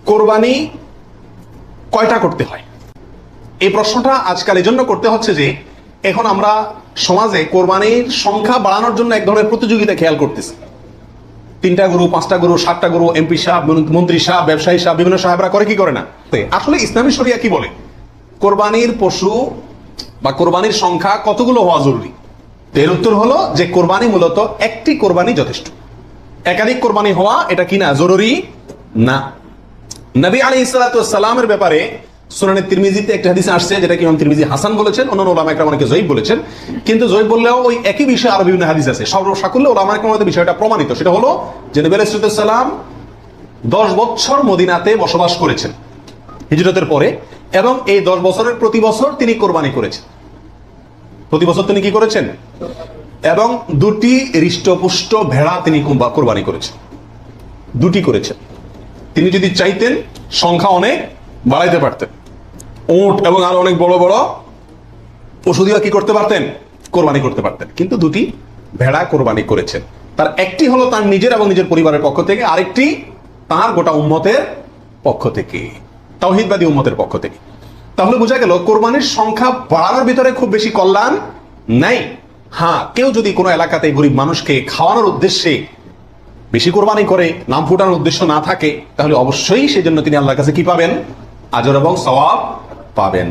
কোরবানি কয়টা করতে হয়? এই প্রশ্নটা আজকাল এই জন্য করতে হচ্ছে যে এখন আমরা সমাজে কোরবানির সংখ্যা বাড়ানোর জন্য এক ধরনের প্রতিযোগিতা খেয়াল করতেছি। 3টা গরু, 5টা গরু, 7টা গরু, এমপি সাহেব, মন্ত্রী সাহেব, ব্যবসায়ী সাহেব, বিভিন্ন সাহেবরা করে কি করে না? আসলে ইসলামী শরিয়া কি বলে কোরবানির পশু বা কোরবানির সংখ্যা কতগুলো হওয়া জরুরি? এর উত্তর হলো যে কোরবানি মূলত একটি কোরবানি যথেষ্ট। একাধিক কোরবানি হওয়া এটা কি না? জরুরি না। নবী আলাইহিস সালাতু ওয়াস সালামের ব্যাপারে সুনানে তিরমিজিতে একটা হাদিস আসছে, যেটা কি ইমাম তিরমিজি হাসান বলেছেন, অন্যান্য উলামা ইকরাম অনেকে যঈফ বলেছেন। কিন্তু যঈফ বললেও ওই একই বিষয়ে আরো বিভিন্ন হাদিস আছে। সর্বসাকুল্যে উলামা ইকরামের বিষয়টা প্রমাণিত। সেটা হলো যে নবী আলাইহিস সালাতু ওয়াস সালাম 10 বছর মদিনাতে বসবাস করেছেন হিজরতের পরে, এবং এই 10 বছরের প্রতি বছর তিনি কোরবানি করেছেন। প্রতি বছর তিনি কি করেছেন? এবং 2টি হৃষ্টপুষ্ট ভেড়া তিনি কোরবানি করেছেন। 2টি করেছেন। তিনি যদি চাইতেন সংখ্যা অনেক বাড়াইতে পারতেন, উট এবং আরো অনেক বড় বড় পশু দিয়ে কি করতে পারতেন? কোরবানি করতে পারতেন। কিন্তু 2টি ভেড়া কোরবানি করেছেন। তার একটি হলো তার নিজের এবং নিজের পরিবারের পক্ষ থেকে, আরেকটি তার গোটা উম্মতের পক্ষ থেকে, তাওহীদবাদী উম্মতের পক্ষ থেকে। তাহলে বোঝা গেল কোরবানির সংখ্যা বাড়ানোর ভিতরে খুব বেশি কল্যাণ নাই। হ্যাঁ, কেউ যদি কোনো এলাকাতে গরিব মানুষকে খাওয়ানোর উদ্দেশ্যে বেশি কোরবানি করে, নাম ফুটানোর উদ্দেশ্য না থাকে, তাহলে অবশ্যই সেজন্য তিনি আল্লাহর কাছে কি পাবেন? আজর এবং সওয়াব পাবেন।